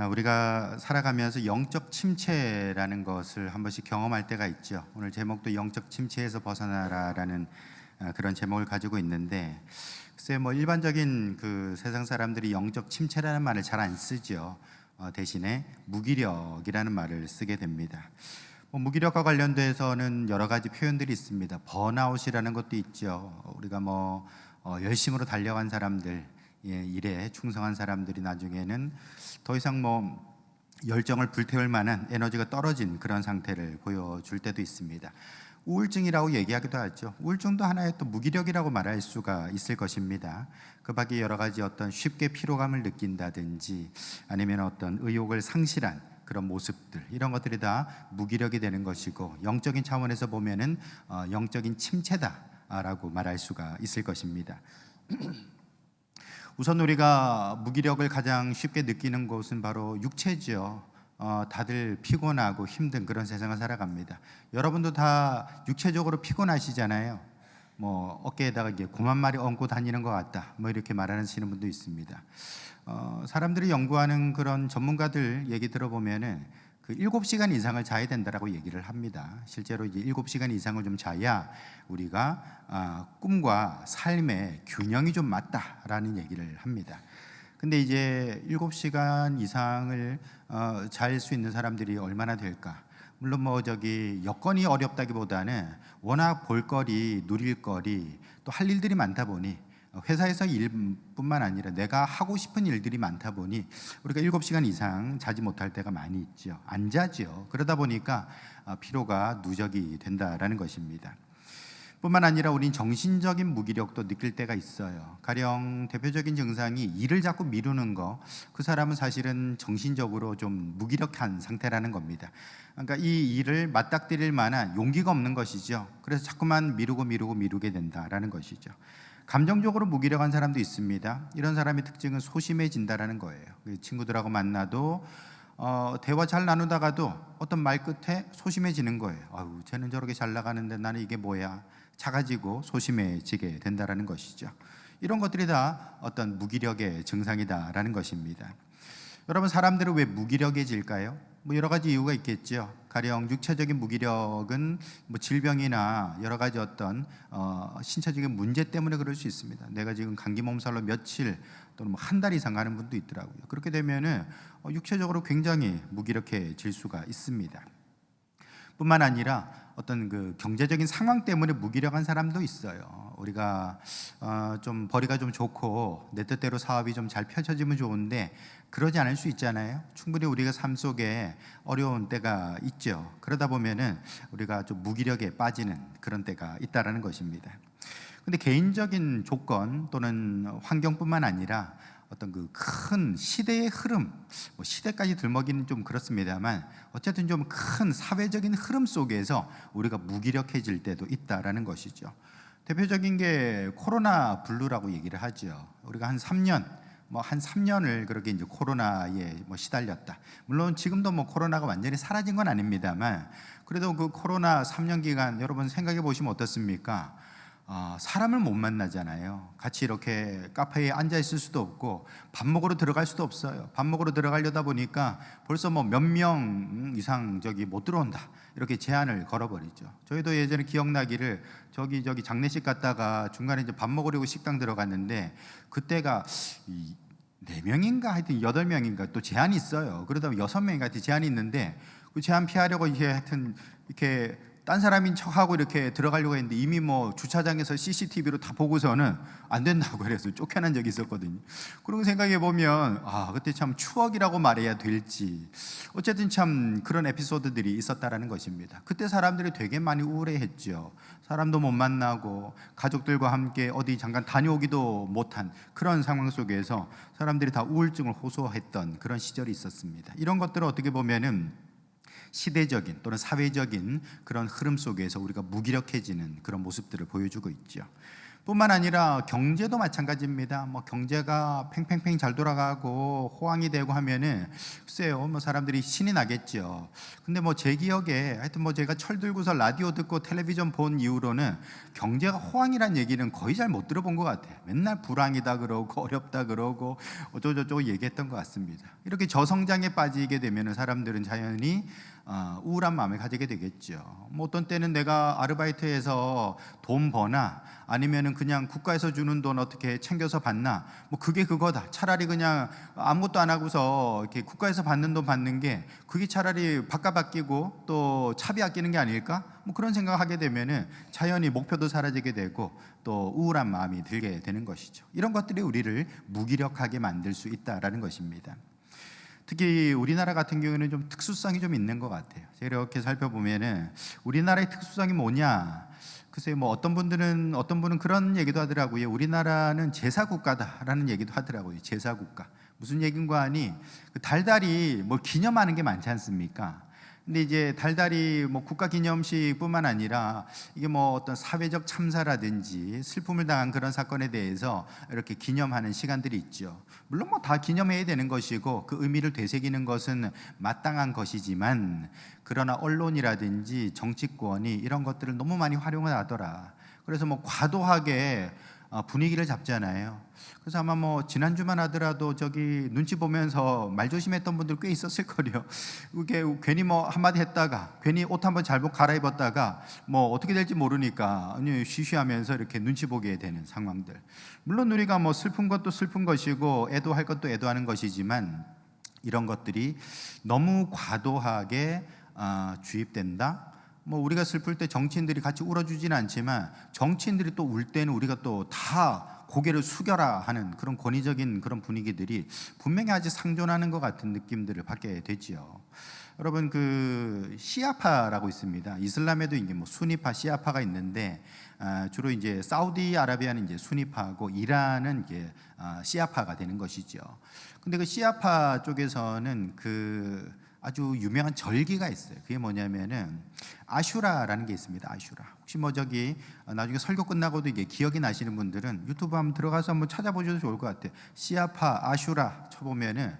우리가 살아가면서 영적 침체라는 것을 한 번씩 경험할 때가 있죠. 오늘 제목도 영적 침체에서 벗어나라라는 그런 제목을 가지고 있는데, 글쎄 뭐 일반적인 그 세상 사람들이 영적 침체라는 말을 잘 안 쓰죠. 대신에 무기력이라는 말을 쓰게 됩니다. 무기력과 관련돼서는 여러 가지 표현들이 있습니다. 번아웃이라는 것도 있죠. 우리가 열심으로 달려간 사람들, 일에 충성한 사람들이 나중에는 더 이상 열정을 불태울 만한 에너지가 떨어진 그런 상태를 보여줄 때도 있습니다. 우울증이라고 얘기하기도 하죠. 우울증도 하나의 또 무기력이라고 말할 수가 있을 것입니다. 그 밖에 여러 가지 어떤 쉽게 피로감을 느낀다든지 아니면 어떤 의욕을 상실한 그런 모습들, 이런 것들이 다 무기력이 되는 것이고, 영적인 차원에서 보면은 영적인 침체다라고 말할 수가 있을 것입니다. 우선 우리가 무기력을 가장 쉽게 느끼는 곳은 바로 육체죠. 다들 피곤하고 힘든 그런 세상을 살아갑니다. 여러분도 다 육체적으로 피곤하시잖아요. 어깨에다가 이게 곰 한 마리 얹고 다니는 것 같다, 이렇게 말하시는 분도 있습니다. 사람들이 연구하는 그런 전문가들 얘기 들어보면은 그 7시간 이상을 자야 된다라고 얘기를 합니다. 실제로 이제 7시간 이상을 좀 자야 우리가 꿈과 삶의 균형이 좀 맞다라는 얘기를 합니다. 근데 이제 7시간 이상을 잘 수 있는 사람들이 얼마나 될까? 물론 여건이 어렵다기보다는 워낙 볼거리, 누릴거리, 또 할 일들이 많다 보니, 회사에서 일뿐만 아니라 내가 하고 싶은 일들이 많다 보니 우리가 7시간 이상 자지 못할 때가 많이 있죠. 안 자죠. 그러다 보니까 피로가 누적이 된다라는 것입니다. 뿐만 아니라 우린 정신적인 무기력도 느낄 때가 있어요. 가령 대표적인 증상이 일을 자꾸 미루는 거, 그 사람은 사실은 정신적으로 좀 무기력한 상태라는 겁니다. 그러니까 이 일을 맞닥뜨릴 만한 용기가 없는 것이죠. 그래서 자꾸만 미루게 된다라는 것이죠. 감정적으로 무기력한 사람도 있습니다. 이런 사람의 특징은 소심해진다라는 거예요. 친구들하고 만나도 대화 잘 나누다가도 어떤 말 끝에 소심해지는 거예요. 아유, 쟤는 저렇게 잘 나가는데 나는 이게 뭐야? 작아지고 소심해지게 된다라는 것이죠. 이런 것들이 다 어떤 무기력의 증상이다라는 것입니다. 여러분, 사람들은 왜 무기력해질까요? 여러 가지 이유가 있겠죠. 가령 육체적인 무기력은 질병이나 여러 가지 어떤 신체적인 문제 때문에 그럴 수 있습니다. 내가 지금 감기 몸살로 며칠 또는 한 달 이상 가는 분도 있더라고요. 그렇게 되면은 육체적으로 굉장히 무기력해질 수가 있습니다. 뿐만 아니라 어떤 그 경제적인 상황 때문에 무기력한 사람도 있어요. 우리가 좀 벌이가 좀 좋고 내 뜻대로 사업이 좀 잘 펼쳐지면 좋은데 그러지 않을 수 있잖아요. 충분히 우리가 삶 속에 어려운 때가 있죠. 그러다 보면은 우리가 좀 무기력에 빠지는 그런 때가 있다라는 것입니다. 근데 개인적인 조건 또는 환경뿐만 아니라 어떤 그 큰 시대의 흐름, 시대까지 들먹이는 좀 그렇습니다만, 어쨌든 좀 큰 사회적인 흐름 속에서 우리가 무기력해질 때도 있다라는 것이죠. 대표적인 게 코로나 블루라고 얘기를 하죠. 우리가 한 3년을 그렇게 이제 코로나에 시달렸다. 물론 지금도 코로나가 완전히 사라진 건 아닙니다만, 그래도 그 코로나 3년 기간 여러분 생각해 보시면 어떻습니까? 사람을 못 만나잖아요. 같이 이렇게 카페에 앉아 있을 수도 없고 밥 먹으러 들어갈 수도 없어요. 밥 먹으러 들어가려다 보니까 벌써 몇 명 이상 못 들어온다, 이렇게 제한을 걸어버리죠. 저희도 예전에 기억나기를 저기 장례식 갔다가 중간에 이제 밥 먹으려고 식당 들어갔는데 그때가 4명인가 하여튼 8명인가 또 제한이 있어요. 그러다 보면 6명인가 하여튼 제한이 있는데 그 제한 피하려고 하여튼 이렇게 딴 사람인 척하고 이렇게 들어가려고 했는데 이미 주차장에서 CCTV로 다 보고서는 안 된다고 그래서 쫓겨난 적이 있었거든요. 그런 거 생각해 보면 그때 참 추억이라고 말해야 될지, 어쨌든 참 그런 에피소드들이 있었다라는 것입니다. 그때 사람들이 되게 많이 우울해했죠. 사람도 못 만나고 가족들과 함께 어디 잠깐 다녀오기도 못한 그런 상황 속에서 사람들이 다 우울증을 호소했던 그런 시절이 있었습니다. 이런 것들을 어떻게 보면은 시대적인 또는 사회적인 그런 흐름 속에서 우리가 무기력해지는 그런 모습들을 보여주고 있죠. 뿐만 아니라 경제도 마찬가지입니다. 뭐 경제가 팽팽팽 잘 돌아가고 호황이 되고 하면은 글쎄요, 뭐 사람들이 신이 나겠죠. 근데 뭐 제 기억에 하여튼 뭐 제가 철들고서 라디오 듣고 텔레비전 본 이후로는 경제가 호황이란 얘기는 거의 잘 못 들어본 것 같아요. 맨날 불황이다 그러고 어렵다 그러고 어쩌고저쩌고 얘기했던 것 같습니다. 이렇게 저성장에 빠지게 되면은 사람들은 자연히 우울한 마음을 가지게 되겠죠. 뭐 어떤 때는 내가 아르바이트해서 돈 버나 아니면은 그냥 국가에서 주는 돈 어떻게 챙겨서 받나, 뭐 그게 그거다. 차라리 그냥 아무것도 안 하고서 이렇게 국가에서 받는 돈 받는 게 그게 차라리 바깥 아끼고 또 차비 아끼는 게 아닐까? 뭐 그런 생각을 하게 되면은 자연히 목표도 사라지게 되고 또 우울한 마음이 들게 되는 것이죠. 이런 것들이 우리를 무기력하게 만들 수 있다라는 것입니다. 특히 우리나라 같은 경우에는 좀 특수성이 좀 있는 것 같아요. 제가 이렇게 살펴보면은 우리나라의 특수성이 뭐냐? 글쎄요, 뭐 어떤 분은 그런 얘기도 하더라고요. 우리나라는 제사국가다라는 얘기도 하더라고요. 제사국가. 무슨 얘긴가 하니 그 달달이 뭐 기념하는 게 많지 않습니까? 근데 이제 달달이 뭐 국가기념식뿐만 아니라 이게 뭐 어떤 사회적 참사라든지 슬픔을 당한 그런 사건에 대해서 이렇게 기념하는 시간들이 있죠. 물론 뭐 다 기념해야 되는 것이고 그 의미를 되새기는 것은 마땅한 것이지만, 그러나 언론이라든지 정치권이 이런 것들을 너무 많이 활용을 하더라. 그래서 뭐 과도하게 분위기를 잡잖아요. 그래서 아마 뭐 지난주만 하더라도 저기 눈치 보면서 말 조심했던 분들 꽤 있었을 거예요. 이게 괜히 뭐 한마디 했다가 괜히 옷 한번 잘못 갈아입었다가 뭐 어떻게 될지 모르니까 아니 쉬쉬하면서 이렇게 눈치 보게 되는 상황들. 물론 우리가 뭐 슬픈 것도 슬픈 것이고 애도할 것도 애도하는 것이지만 이런 것들이 너무 과도하게 주입된다. 뭐 우리가 슬플 때 정치인들이 같이 울어주지는 않지만 정치인들이 또 울 때는 우리가 또 다 고개를 숙여라 하는 그런 권위적인 그런 분위기들이 분명히 아직 상존하는 것 같은 느낌들을 받게 되지요. 여러분, 그 시아파라고 있습니다. 이슬람에도 이제 뭐 수니파, 시아파가 있는데 주로 이제 사우디아라비아는 이제 수니파고 이란은 이제 시아파가 되는 것이죠. 근데 그 시아파 쪽에서는 그 아주 유명한 절기가 있어요. 그게 뭐냐면은 아슈라라는 게 있습니다. 아슈라. 혹시 뭐 저기 나중에 설교 끝나고도 이게 기억이 나시는 분들은 유튜브 한번 들어가서 한번 찾아보셔도 좋을 것 같아요. 시아파 아슈라 쳐보면은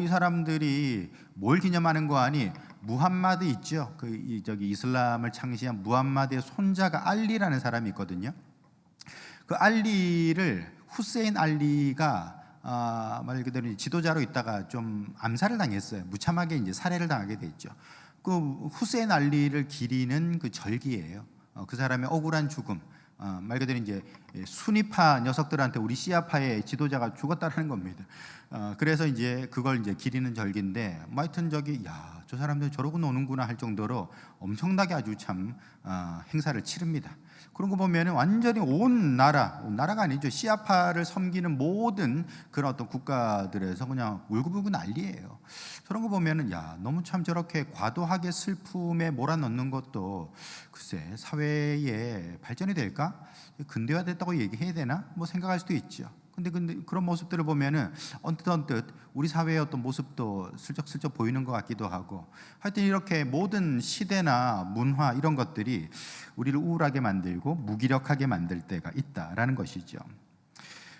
이 사람들이 뭘 기념하는 거 아니? 무함마드 있죠. 저기 이슬람을 창시한 무함마드의 손자가 알리라는 사람이 있거든요. 그 알리를 후세인 알리가 말 그대로 지도자로 있다가 좀 암살을 당했어요. 무참하게 이제 살해를 당하게 됐죠. 그 후세인 알리를 기리는 그 절기예요. 그 사람의 억울한 죽음. 말 그대로 이제 수니파 녀석들한테 우리 시아파의 지도자가 죽었다는 겁니다. 그래서 이제 그걸 이제 기리는 절기인데, 뭐 하여튼 저기 저 사람들 저러고 노는구나 할 정도로 엄청나게 아주 참 행사를 치릅니다. 그런 거 보면은 완전히 온 나라가 아니죠. 시아파를 섬기는 모든 그런 어떤 국가들에서 그냥 울고불고 난리예요. 그런 거 보면은 너무 참 저렇게 과도하게 슬픔에 몰아넣는 것도 글쎄 사회의 발전이 될까? 근대화됐다고 얘기해야 되나? 뭐 생각할 수도 있죠. 근데 그런 모습들을 보면은 언뜻 우리 사회의 어떤 모습도 슬쩍슬쩍 보이는 것 같기도 하고, 하여튼 이렇게 모든 시대나 문화 이런 것들이 우리를 우울하게 만들고 무기력하게 만들 때가 있다라는 것이죠.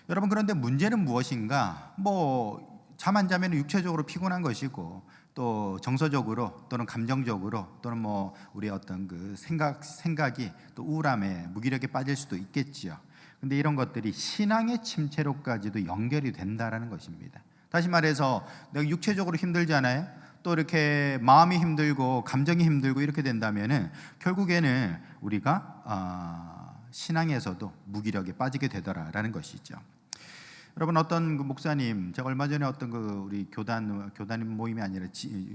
여러분, 그런데 문제는 무엇인가? 뭐 잠 안 자면 육체적으로 피곤한 것이고 또 정서적으로 또는 감정적으로 또는 뭐 우리의 어떤 그 생각이 또 우울함에 무기력에 빠질 수도 있겠지요. 근데 이런 것들이 신앙의 침체로까지도 연결이 된다라는 것입니다. 다시 말해서 내가 육체적으로 힘들잖아요. 또 이렇게 마음이 힘들고 감정이 힘들고 이렇게 된다면은 결국에는 우리가 신앙에서도 무기력에 빠지게 되더라라는 것이죠. 여러분, 어떤 그 목사님, 제가 얼마 전에 어떤 그 우리 교단 모임이 아니라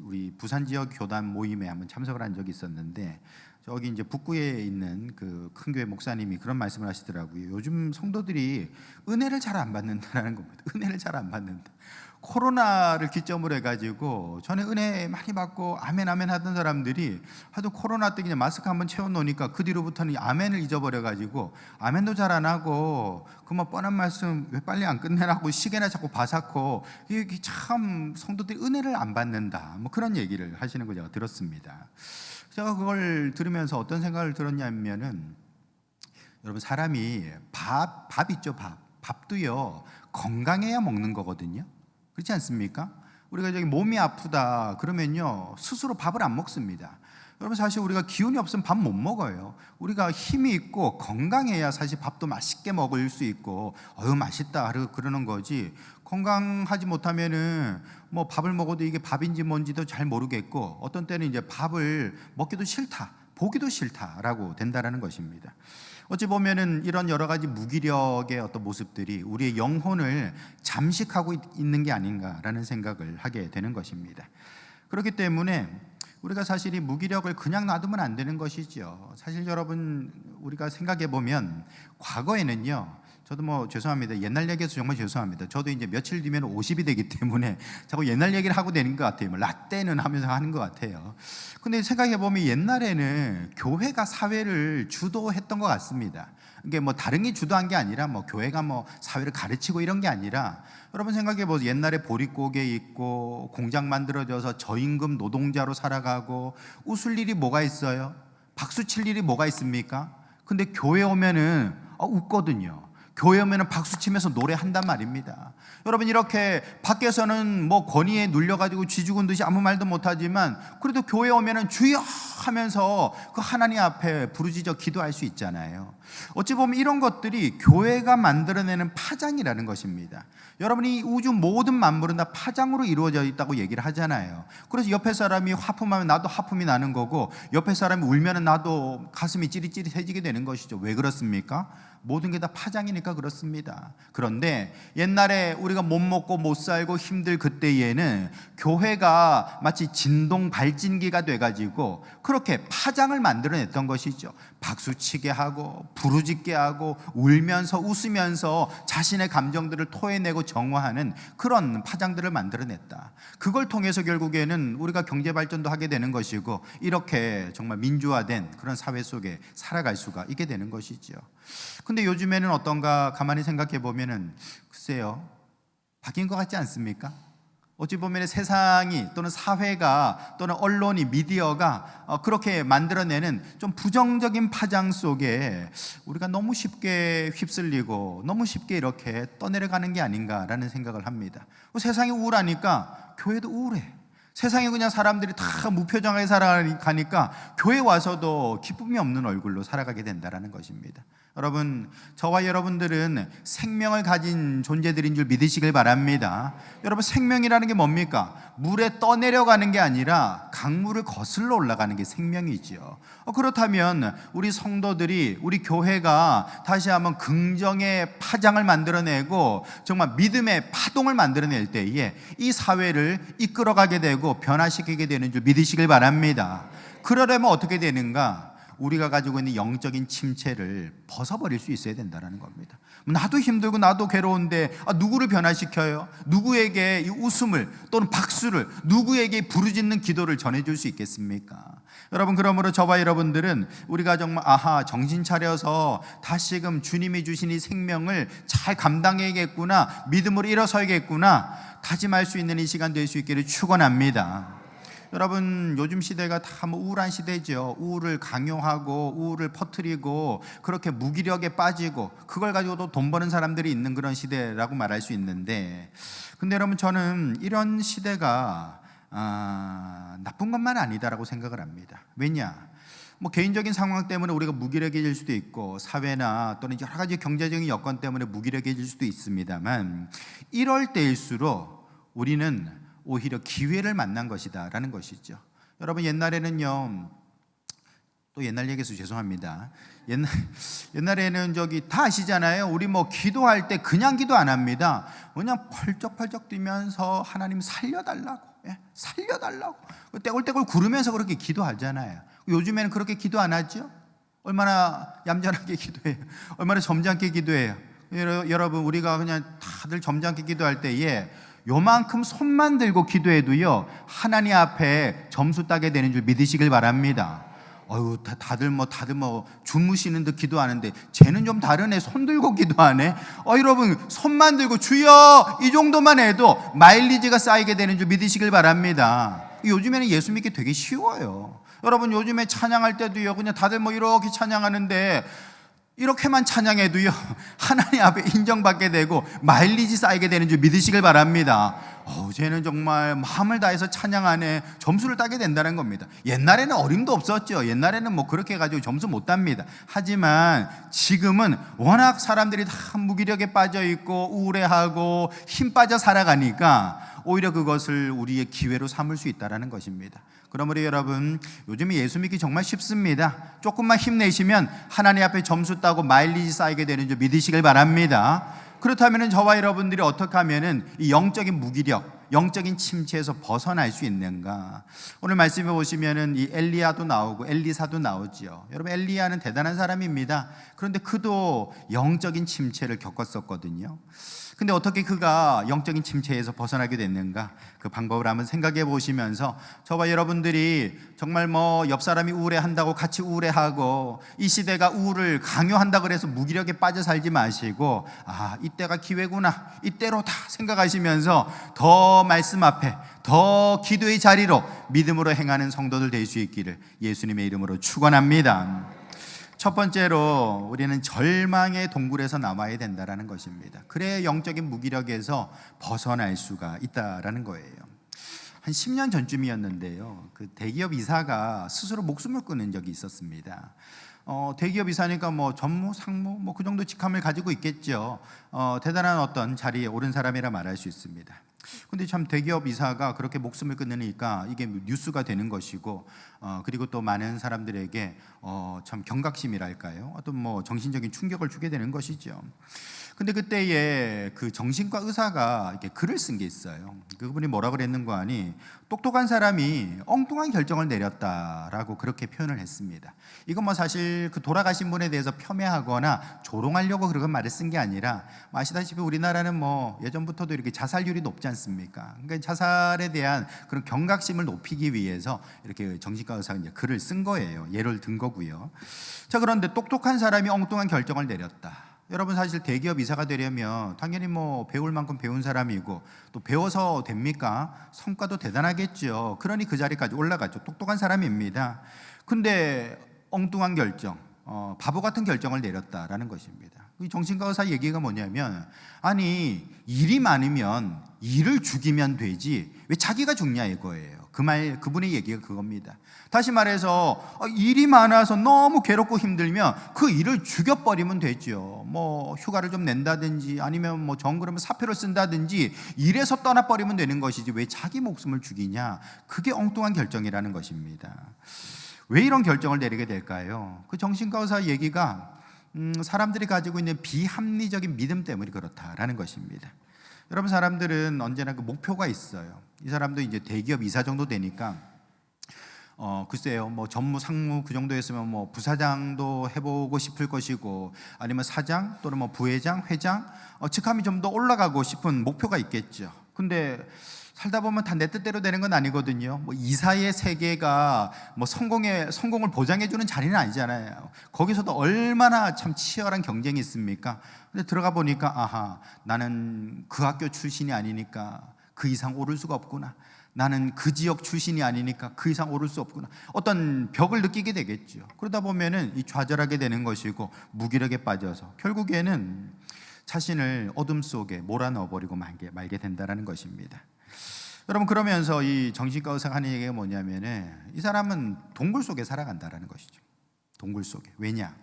우리 부산 지역 교단 모임에 한번 참석을 한 적이 있었는데, 저기 이제 북구에 있는 그 큰 교회 목사님이 그런 말씀을 하시더라고요. 요즘 성도들이 은혜를 잘 안 받는다라는 겁니다. 은혜를 잘 안 받는다. 코로나를 기점으로 해가지고 전에 은혜 많이 받고 아멘 아멘 하던 사람들이 하도 코로나 때 그냥 마스크 한번 채워놓으니까 그 뒤로부터는 아멘을 잊어버려가지고 아멘도 잘 안 하고 그뭐 뻔한 말씀 왜 빨리 안 끝내라고 시계나 자꾸 봐사코, 이게 참 성도들이 은혜를 안 받는다, 뭐 그런 얘기를 하시는 거 제가 들었습니다. 제가 그걸 들으면서 어떤 생각을 들었냐면은 여러분 사람이 밥 있죠, 밥도요 건강해야 먹는 거거든요. 그렇지 않습니까? 우리가 저기 몸이 아프다 그러면요 스스로 밥을 안 먹습니다. 여러분 사실 우리가 기운이 없으면 밥 못 먹어요. 우리가 힘이 있고 건강해야 사실 밥도 맛있게 먹을 수 있고 맛있다 그러는 거지. 건강하지 못하면은 뭐 밥을 먹어도 이게 밥인지 뭔지도 잘 모르겠고 어떤 때는 이제 밥을 먹기도 싫다, 보기도 싫다라고 된다라는 것입니다. 어찌 보면은 이런 여러 가지 무기력의 어떤 모습들이 우리의 영혼을 잠식하고 있는 게 아닌가라는 생각을 하게 되는 것입니다. 그렇기 때문에 우리가 사실 이 무기력을 그냥 놔두면 안 되는 것이죠. 사실 여러분 우리가 생각해 보면 과거에는요, 저도 뭐 죄송합니다. 옛날 얘기해서 정말 죄송합니다. 저도 이제 며칠 뒤면 50이 되기 때문에 자꾸 옛날 얘기를 하고 되는 것 같아요. 뭐 라떼는 하면서 하는 것 같아요. 근데 생각해 보면 옛날에는 교회가 사회를 주도했던 것 같습니다. 이게 뭐 다른 게 주도한 게 아니라 뭐 교회가 뭐 사회를 가르치고 이런 게 아니라, 여러분 생각해 보세요. 옛날에 보릿고개 있고 공장 만들어져서 저임금 노동자로 살아가고 웃을 일이 뭐가 있어요? 박수 칠 일이 뭐가 있습니까? 근데 교회 오면은 웃거든요. 교회 오면은 박수 치면서 노래한단 말입니다. 여러분 이렇게 밖에서는 뭐 권위에 눌려가지고 쥐 죽은 듯이 아무 말도 못하지만 그래도 교회 오면은 주여 하면서 그 하나님 앞에 부르짖어 기도할 수 있잖아요. 어찌 보면 이런 것들이 교회가 만들어내는 파장이라는 것입니다. 여러분이 우주 모든 만물은 다 파장으로 이루어져 있다고 얘기를 하잖아요. 그래서 옆에 사람이 하품하면 나도 하품이 나는 거고, 옆에 사람이 울면 나도 가슴이 찌릿찌릿해지게 되는 것이죠. 왜 그렇습니까? 모든 게 다 파장이니까 그렇습니다. 그런데 옛날에 우리가 못 먹고 못 살고 힘들 그때에는 교회가 마치 진동 발진기가 돼가지고 그렇게 파장을 만들어냈던 것이죠. 박수치게 하고 부르짖게 하고 울면서 웃으면서 자신의 감정들을 토해내고 정화하는 그런 파장들을 만들어냈다. 그걸 통해서 결국에는 우리가 경제 발전도 하게 되는 것이고 이렇게 정말 민주화된 그런 사회 속에 살아갈 수가 있게 되는 것이죠. 근데 요즘에는 어떤가 가만히 생각해 보면은 글쎄요, 바뀐 것 같지 않습니까? 어찌 보면 세상이 또는 사회가 또는 언론이 미디어가 그렇게 만들어내는 좀 부정적인 파장 속에 우리가 너무 쉽게 휩쓸리고 너무 쉽게 이렇게 떠내려가는 게 아닌가라는 생각을 합니다. 세상이 우울하니까 교회도 우울해. 세상에 그냥 사람들이 다 무표정하게 살아가니까 교회 와서도 기쁨이 없는 얼굴로 살아가게 된다는 것입니다. 여러분, 저와 여러분들은 생명을 가진 존재들인 줄 믿으시길 바랍니다. 여러분, 생명이라는 게 뭡니까? 물에 떠내려가는 게 아니라 강물을 거슬러 올라가는 게 생명이지요. 그렇다면 우리 성도들이, 우리 교회가 다시 한번 긍정의 파장을 만들어내고 정말 믿음의 파동을 만들어낼 때에 이 사회를 이끌어가게 되고 변화시키게 되는 줄 믿으시길 바랍니다. 그러려면 어떻게 되는가? 우리가 가지고 있는 영적인 침체를 벗어버릴 수 있어야 된다는 겁니다. 나도 힘들고 나도 괴로운데 누구를 변화시켜요? 누구에게 이 웃음을 또는 박수를, 누구에게 부르짖는 기도를 전해줄 수 있겠습니까? 여러분, 그러므로 저와 여러분들은 우리가 정말 정신 차려서 다시금 주님이 주신 이 생명을 잘 감당해야겠구나, 믿음으로 일어서야겠구나 다짐할 수 있는 이 시간 될 수 있기를 축원합니다. 여러분, 요즘 시대가 다 우울한 시대죠. 우울을 강요하고 우울을 퍼뜨리고 그렇게 무기력에 빠지고 그걸 가지고도 돈 버는 사람들이 있는 그런 시대라고 말할 수 있는데, 근데 여러분 저는 이런 시대가 나쁜 것만 아니다라고 생각을 합니다. 왜냐? 뭐 개인적인 상황 때문에 우리가 무기력해질 수도 있고 사회나 또는 여러 가지 경제적인 여건 때문에 무기력해질 수도 있습니다만, 이럴 때일수록 우리는 오히려 기회를 만난 것이다 라는 것이죠. 여러분, 옛날에는요, 또 옛날 얘기해서 죄송합니다. 옛날에는 다 아시잖아요. 우리 뭐 기도할 때 그냥 기도 안 합니다. 그냥 펄쩍펄쩍 뛰면서 하나님 살려달라고, 살려달라고 떼굴떼굴 구르면서 그렇게 기도하잖아요. 요즘에는 그렇게 기도 안 하죠? 얼마나 얌전하게 기도해요. 얼마나 점잖게 기도해요. 여러분, 우리가 그냥 다들 점잖게 기도할 때에 요만큼 손만 들고 기도해도요 하나님 앞에 점수 따게 되는 줄 믿으시길 바랍니다. 다들 뭐 주무시는 듯 기도하는데 쟤는 좀 다르네. 손 들고 기도하네. 여러분, 손만 들고 주여 이 정도만 해도 마일리지가 쌓이게 되는 줄 믿으시길 바랍니다. 요즘에는 예수 믿기 되게 쉬워요. 여러분, 요즘에 찬양할 때도요 그냥 다들 뭐 이렇게 찬양하는데 이렇게만 찬양해도요, 하나님 앞에 인정받게 되고 마일리지 쌓이게 되는 줄 믿으시길 바랍니다. 쟤는 정말 마음을 다해서 찬양 안에 점수를 따게 된다는 겁니다. 옛날에는 어림도 없었죠. 옛날에는 뭐 그렇게 해가지고 점수 못 땁니다. 하지만 지금은 워낙 사람들이 다 무기력에 빠져 있고 우울해하고 힘 빠져 살아가니까 오히려 그것을 우리의 기회로 삼을 수 있다는 것입니다. 그러므로 여러분, 요즘에 예수 믿기 정말 쉽습니다. 조금만 힘내시면 하나님 앞에 점수 따고 마일리지 쌓이게 되는 줄 믿으시길 바랍니다. 그렇다면 저와 여러분들이 어떻게 하면 이 영적인 무기력, 영적인 침체에서 벗어날 수 있는가? 오늘 말씀해 보시면 이 엘리야도 나오고 엘리사도 나오지요. 여러분, 엘리야는 대단한 사람입니다. 그런데 그도 영적인 침체를 겪었었거든요. 근데 어떻게 그가 영적인 침체에서 벗어나게 됐는가? 그 방법을 한번 생각해 보시면서 저와 여러분들이 정말 뭐 옆 사람이 우울해한다고 같이 우울해하고 이 시대가 우울을 강요한다 그래서 무기력에 빠져 살지 마시고, 이때가 기회구나, 이때로다 생각하시면서 더 말씀 앞에, 더 기도의 자리로 믿음으로 행하는 성도들 될 수 있기를 예수님의 이름으로 축원합니다. 첫 번째로 우리는 절망의 동굴에서 나와야 된다는 것입니다. 그래야 영적인 무기력에서 벗어날 수가 있다는 거예요. 한 10년 전쯤이었는데요, 그 대기업 이사가 스스로 목숨을 끊은 적이 있었습니다. 대기업 이사니까 뭐 전무, 상무 뭐 그 정도 직함을 가지고 있겠죠. 대단한 어떤 자리에 오른 사람이라 말할 수 있습니다. 근데 참 대기업 이사가 그렇게 목숨을 끊으니까 이게 뉴스가 되는 것이고, 그리고 또 많은 사람들에게 참 경각심이랄까요, 어떤 뭐 정신적인 충격을 주게 되는 것이죠. 근데 그때에 그 정신과 의사가 이렇게 글을 쓴 게 있어요. 그분이 뭐라 그랬는가 하니, 똑똑한 사람이 엉뚱한 결정을 내렸다라고 그렇게 표현을 했습니다. 이건 뭐 사실 그 돌아가신 분에 대해서 폄훼하거나 조롱하려고 그런 말을 쓴 게 아니라, 아시다시피 우리나라는 뭐 예전부터도 이렇게 자살률이 높지 않습니까? 그러니까 자살에 대한 그런 경각심을 높이기 위해서 이렇게 정신과 의사가 이제 글을 쓴 거예요. 예를 든 거고요. 자, 그런데 똑똑한 사람이 엉뚱한 결정을 내렸다. 여러분, 사실 대기업 이사가 되려면 당연히 뭐 배울 만큼 배운 사람이고, 또 배워서 됩니까? 성과도 대단하겠죠. 그러니 그 자리까지 올라갔죠. 똑똑한 사람입니다. 근데 엉뚱한 결정, 바보 같은 결정을 내렸다라는 것입니다. 이 정신과 의사 얘기가 뭐냐면, 아니 일이 많으면 일을 죽이면 되지 왜 자기가 죽냐 이거예요. 그분의 얘기가 그겁니다. 다시 말해서 일이 많아서 너무 괴롭고 힘들면 그 일을 죽여버리면 되죠. 뭐 휴가를 좀 낸다든지 아니면 뭐 정그러면 사표를 쓴다든지 일에서 떠나버리면 되는 것이지 왜 자기 목숨을 죽이냐. 그게 엉뚱한 결정이라는 것입니다. 왜 이런 결정을 내리게 될까요? 그 정신과 의사 얘기가 사람들이 가지고 있는 비합리적인 믿음 때문에 그렇다라는 것입니다. 여러분, 사람들은 언제나 그 목표가 있어요. 이 사람도 이제 대기업 이사 정도 되니까 글쎄요, 뭐 전무, 상무 그 정도였으면 뭐 부사장도 해보고 싶을 것이고, 아니면 사장 또는 뭐 부회장, 회장, 직함이 좀 더 올라가고 싶은 목표가 있겠죠. 근데 살다 보면 다 내 뜻대로 되는 건 아니거든요. 뭐 이사의 세계가 뭐 성공을 보장해주는 자리는 아니잖아요. 거기서도 얼마나 참 치열한 경쟁이 있습니까? 근데 들어가 보니까 나는 그 학교 출신이 아니니까 그 이상 오를 수가 없구나. 나는 그 지역 출신이 아니니까 그 이상 오를 수 없구나. 어떤 벽을 느끼게 되겠죠. 그러다 보면은 이 좌절하게 되는 것이고 무기력에 빠져서 결국에는 자신을 어둠 속에 몰아넣어버리고 말게 된다는 것입니다. 여러분, 그러면서 이 정신과 의사가 하는 얘기가 뭐냐면은, 이 사람은 동굴 속에 살아간다라는 것이죠. 동굴 속에. 왜냐?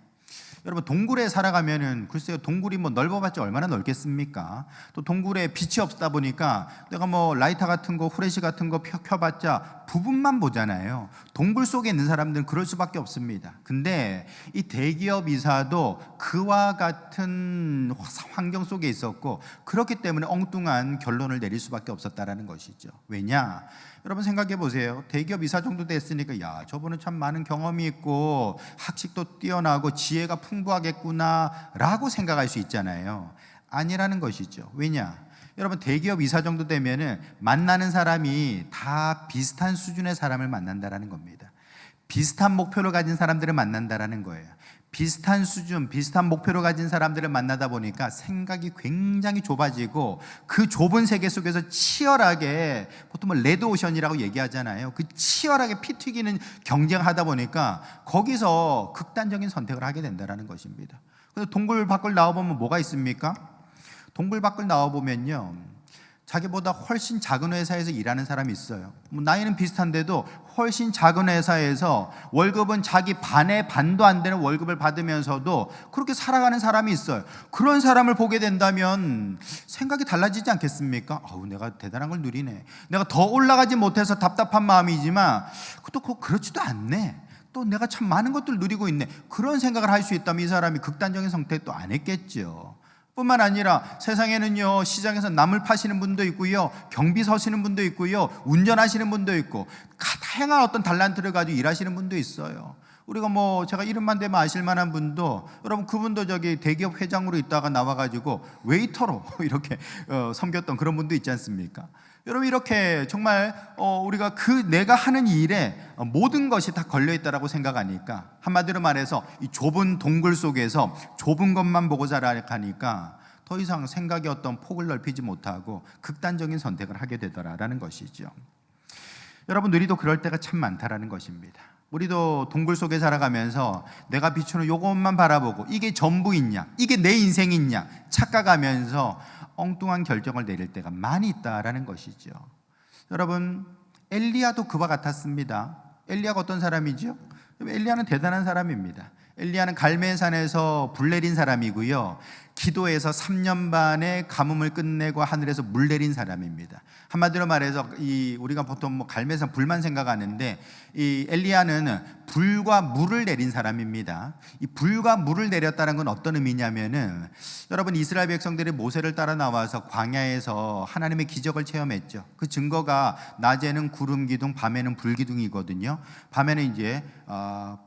여러분, 동굴에 살아가면은 글쎄요, 동굴이 뭐 넓어봤자 얼마나 넓겠습니까? 또 동굴에 빛이 없다 보니까 내가 뭐 라이터 같은 거, 후레쉬 같은 거 켜봤자 부분만 보잖아요. 동굴 속에 있는 사람들은 그럴 수밖에 없습니다. 근데 이 대기업 이사도 그와 같은 환경 속에 있었고, 그렇기 때문에 엉뚱한 결론을 내릴 수밖에 없었다라는 것이죠. 왜냐? 여러분, 생각해 보세요. 대기업 이사 정도 됐으니까 저분은 참 많은 경험이 있고 학식도 뛰어나고 지혜가 풍부하겠구나 라고 생각할 수 있잖아요. 아니라는 것이죠. 왜냐? 여러분, 대기업 이사 정도 되면은 만나는 사람이 다 비슷한 수준의 사람을 만난다라는 겁니다. 비슷한 목표를 가진 사람들을 만난다라는 거예요. 비슷한 수준, 비슷한 목표를 가진 사람들을 만나다 보니까 생각이 굉장히 좁아지고, 그 좁은 세계 속에서 치열하게, 보통 뭐 레드오션이라고 얘기하잖아요. 그 치열하게 피 튀기는 경쟁하다 보니까 거기서 극단적인 선택을 하게 된다는 것입니다. 근데 동굴 밖을 나와보면 뭐가 있습니까? 동굴 밖을 나와보면요, 자기보다 훨씬 작은 회사에서 일하는 사람이 있어요. 나이는 비슷한데도 훨씬 작은 회사에서 월급은 자기 반의 반도 안 되는 월급을 받으면서도 그렇게 살아가는 사람이 있어요. 그런 사람을 보게 된다면 생각이 달라지지 않겠습니까? 내가 대단한 걸 누리네. 내가 더 올라가지 못해서 답답한 마음이지만 또 그렇지도 않네. 또 내가 참 많은 것들 누리고 있네. 그런 생각을 할 수 있다면 이 사람이 극단적인 선택도 안 했겠죠. 뿐만 아니라 세상에는요, 시장에서 나물 파시는 분도 있고요, 경비 서시는 분도 있고요, 운전하시는 분도 있고, 다양한 어떤 달란트를 가지고 일하시는 분도 있어요. 우리가 제가 이름만 대면 아실 만한 분도, 여러분 그분도 대기업 회장으로 있다가 나와가지고 웨이터로 이렇게 섬겼던 그런 분도 있지 않습니까? 여러분 이렇게 정말 우리가 내가 하는 일에 모든 것이 다 걸려있다라고 생각하니까, 한마디로 말해서 이 좁은 동굴 속에서 좁은 것만 보고 자라가니까 더 이상 생각의 어떤 폭을 넓히지 못하고 극단적인 선택을 하게 되더라라는 것이죠. 여러분 우리도 그럴 때가 참 많다라는 것입니다. 우리도 동굴 속에 살아가면서 내가 비추는 요것만 바라보고 이게 전부있냐, 이게 내 인생이냐 착각하면서 엉뚱한 결정을 내릴 때가 많이 있다라는 것이죠. 여러분 엘리야도 그와 같았습니다. 엘리야가 어떤 사람이죠? 엘리야는 대단한 사람입니다. 엘리야는 갈멜산에서 불 내린 사람이고요, 기도에서 3년 반의 가뭄을 끝내고 하늘에서 물 내린 사람입니다. 한마디로 말해서 우리가 보통 갈멜산 불만 생각하는데, 이 엘리야는 불과 물을 내린 사람입니다. 이 불과 물을 내렸다는 건 어떤 의미냐면은, 여러분 이스라엘 백성들이 모세를 따라 나와서 광야에서 하나님의 기적을 체험했죠. 그 증거가 낮에는 구름 기둥, 밤에는 불 기둥이거든요. 밤에는 이제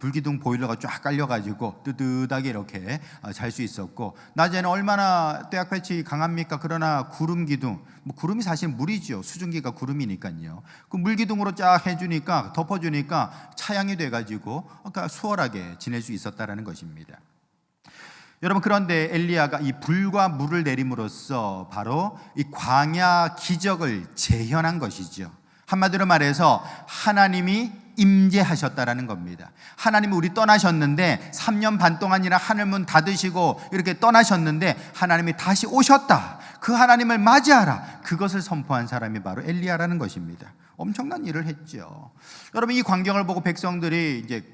불기둥 보일러가 쫙 깔려가지고 뜨뜻하게 이렇게 잘 수 있었고, 낮에는 얼마나 떼약볕이 강합니까? 그러나 구름 기둥, 구름이 사실 물이죠. 수증기가 구름이니까요. 그 물기둥으로 쫙 해주니까, 덮어주니까 차양이 돼가지고 수월하게 지낼 수 있었다라는 것입니다. 여러분 그런데 엘리야가 이 불과 물을 내림으로써 바로 이 광야 기적을 재현한 것이죠. 한마디로 말해서 하나님이 임재하셨다라는 겁니다. 하나님이 우리 떠나셨는데 3년 반 동안이나 하늘문 닫으시고 이렇게 떠나셨는데 하나님이 다시 오셨다. 그 하나님을 맞이하라. 그것을 선포한 사람이 바로 엘리야라는 것입니다. 엄청난 일을 했죠. 여러분 이 광경을 보고 백성들이 이제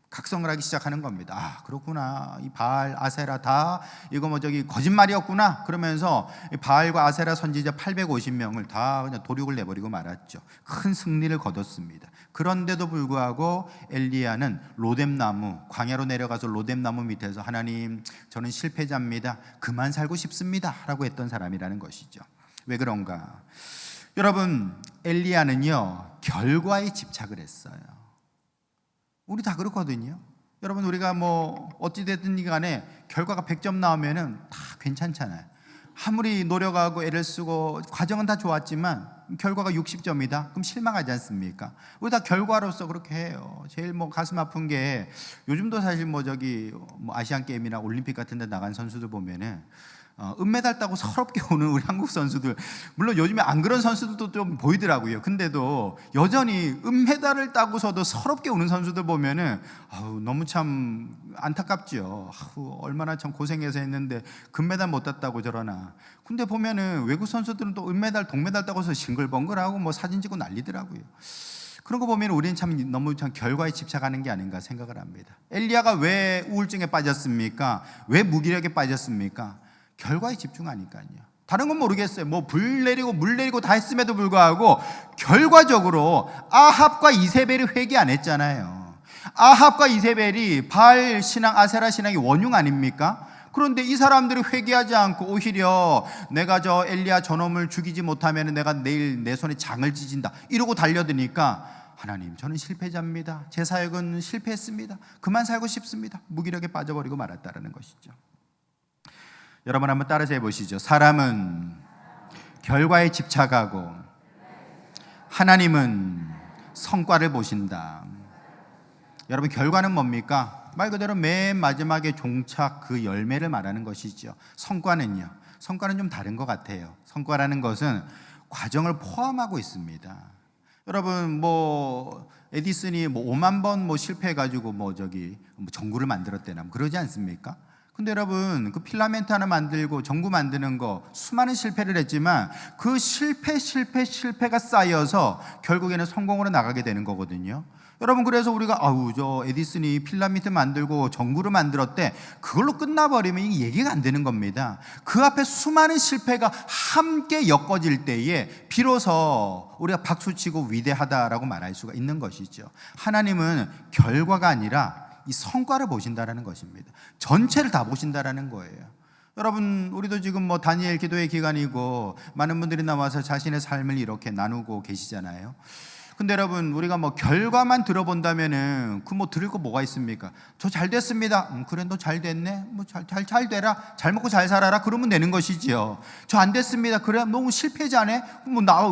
각성을 하기 시작하는 겁니다. 그렇구나. 이 바알, 아세라 다 이거 거짓말이었구나. 그러면서 바알과 아세라 선지자 850명을 다 그냥 도륙을 내버리고 말았죠. 큰 승리를 거뒀습니다. 그런데도 불구하고 엘리야는 로뎀나무, 광야로 내려가서 로뎀나무 밑에서 하나님, 저는 실패자입니다. 그만 살고 싶습니다. 라고 했던 사람이라는 것이죠. 왜 그런가? 여러분 엘리야는요, 결과에 집착을 했어요. 우리 다 그렇거든요. 여러분 우리가 어찌됐든 간에 결과가 100점 나오면은 다 괜찮잖아요. 아무리 노력하고 애를 쓰고 과정은 다 좋았지만 결과가 60점이다? 그럼 실망하지 않습니까? 우리 다 결과로서 그렇게 해요. 제일 가슴 아픈 게, 요즘도 사실 아시안 게임이나 올림픽 같은 데 나간 선수들 보면은 은메달 따고 서럽게 오는 우리 한국 선수들, 물론 요즘에 안 그런 선수들도 좀 보이더라고요. 근데도 여전히 은메달을 따고서도 서럽게 오는 선수들 보면은 너무 참 안타깝죠. 얼마나 참 고생해서 했는데 금메달 못 땄다고 저러나. 근데 보면은 외국 선수들은 또 은메달, 동메달 따고서 싱글벙글하고 사진 찍고 난리더라고요. 그런 거 보면 우리는 너무 결과에 집착하는 게 아닌가 생각을 합니다. 엘리야가 왜 우울증에 빠졌습니까? 왜 무기력에 빠졌습니까? 결과에 집중하니까요. 다른 건 모르겠어요. 불 내리고 물 내리고 다 했음에도 불구하고 결과적으로 아합과 이세벨이 회개 안 했잖아요. 아합과 이세벨이 바알 신앙, 아세라 신앙이 원흉 아닙니까? 그런데 이 사람들이 회개하지 않고 오히려 내가 저 엘리야 저놈을 죽이지 못하면 내가 내일 내 손에 장을 찢은다 이러고 달려드니까, 하나님, 저는 실패자입니다. 제 사역은 실패했습니다. 그만 살고 싶습니다. 무기력에 빠져버리고 말았다는 것이죠. 여러분 한번 따라서 해보시죠. 사람은 결과에 집착하고 하나님은 성과를 보신다. 여러분 결과는 뭡니까? 말 그대로 맨 마지막에 종착 그 열매를 말하는 것이죠. 성과는요, 성과는 좀 다른 것 같아요. 성과라는 것은 과정을 포함하고 있습니다. 여러분 에디슨이 5만 번 실패해가지고 전구를 만들었대나 그러지 않습니까? 근데 여러분, 그 필라멘트 하나 만들고 전구 만드는 거 수많은 실패를 했지만 그 실패가 쌓여서 결국에는 성공으로 나가게 되는 거거든요. 여러분, 그래서 우리가 저 에디슨이 필라멘트 만들고 전구를 만들었대, 그걸로 끝나버리면 이게 얘기가 안 되는 겁니다. 그 앞에 수많은 실패가 함께 엮어질 때에 비로소 우리가 박수치고 위대하다라고 말할 수가 있는 것이죠. 하나님은 결과가 아니라 이 성과를 보신다라는 것입니다. 전체를 다 보신다라는 거예요. 여러분, 우리도 지금 다니엘 기도의 기간이고 많은 분들이 나와서 자신의 삶을 이렇게 나누고 계시잖아요. 근데 여러분, 우리가 결과만 들어본다면은 들을 거 뭐가 있습니까? 저 잘 됐습니다. 그래, 너 잘 됐네. 잘 되라. 잘 먹고 잘 살아라. 그러면 되는 것이지요. 저 안 됐습니다. 그래, 너무 실패자네.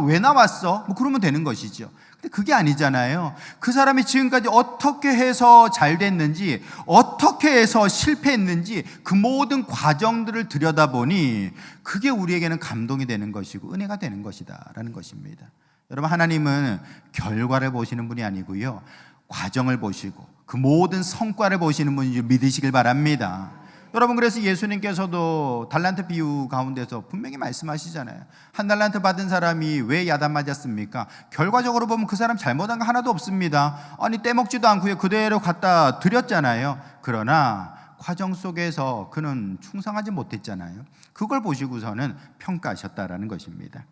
왜 나왔어? 그러면 되는 것이죠. 근데 그게 아니잖아요. 그 사람이 지금까지 어떻게 해서 잘 됐는지, 어떻게 해서 실패했는지 그 모든 과정들을 들여다보니 그게 우리에게는 감동이 되는 것이고 은혜가 되는 것이다라는 것입니다. 여러분, 하나님은 결과를 보시는 분이 아니고요, 과정을 보시고 그 모든 성과를 보시는 분인 줄 믿으시길 바랍니다. 여러분, 그래서 예수님께서도 달란트 비유 가운데서 분명히 말씀하시잖아요. 한 달란트 받은 사람이 왜 야단 맞았습니까? 결과적으로 보면 그 사람 잘못한 거 하나도 없습니다. 아니, 떼먹지도 않고요, 그대로 갖다 드렸잖아요. 그러나 과정 속에서 그는 충성하지 못했잖아요. 그걸 보시고서는 평가하셨다라는 것입니다.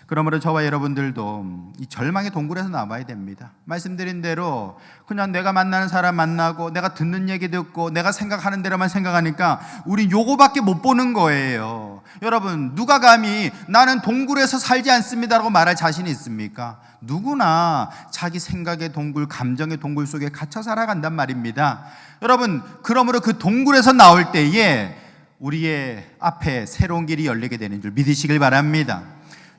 그러므로 저와 여러분들도 이 절망의 동굴에서 나와야 됩니다. 말씀드린 대로 그냥 내가 만나는 사람 만나고 내가 듣는 얘기 듣고 내가 생각하는 대로만 생각하니까 우린 요거밖에 못 보는 거예요. 여러분, 누가 감히 나는 동굴에서 살지 않습니다라고 말할 자신이 있습니까? 누구나 자기 생각의 동굴, 감정의 동굴 속에 갇혀 살아간단 말입니다. 여러분, 그러므로 그 동굴에서 나올 때에 우리의 앞에 새로운 길이 열리게 되는 줄 믿으시길 바랍니다.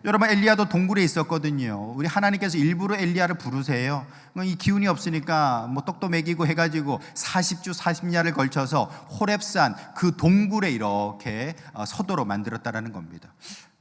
여러분, 엘리야도 동굴에 있었거든요. 우리 하나님께서 일부러 엘리야를 부르세요. 이 기운이 없으니까 떡도 먹이고 해가지고 40주 40야를 걸쳐서 호렙산 그 동굴에 이렇게 서도로 만들었다라는 겁니다.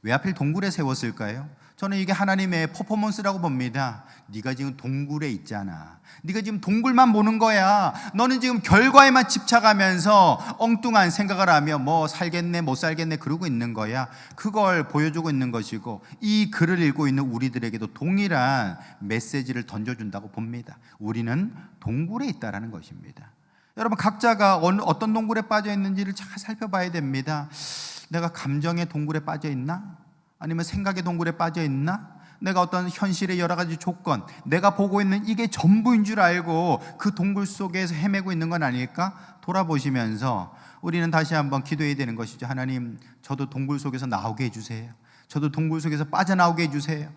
왜 하필 동굴에 세웠을까요? 저는 이게 하나님의 퍼포먼스라고 봅니다. 네가 지금 동굴에 있잖아. 네가 지금 동굴만 보는 거야. 너는 지금 결과에만 집착하면서 엉뚱한 생각을 하며 살겠네 못 살겠네 그러고 있는 거야. 그걸 보여주고 있는 것이고, 이 글을 읽고 있는 우리들에게도 동일한 메시지를 던져준다고 봅니다. 우리는 동굴에 있다라는 것입니다. 여러분, 각자가 어떤 동굴에 빠져 있는지를 잘 살펴봐야 됩니다. 내가 감정의 동굴에 빠져 있나? 아니면 생각의 동굴에 빠져 있나? 내가 어떤 현실의 여러 가지 조건, 내가 보고 있는 이게 전부인 줄 알고 그 동굴 속에서 헤매고 있는 건 아닐까? 돌아보시면서 우리는 다시 한번 기도해야 되는 것이죠. 하나님, 저도 동굴 속에서 나오게 해주세요. 저도 동굴 속에서 빠져나오게 해주세요.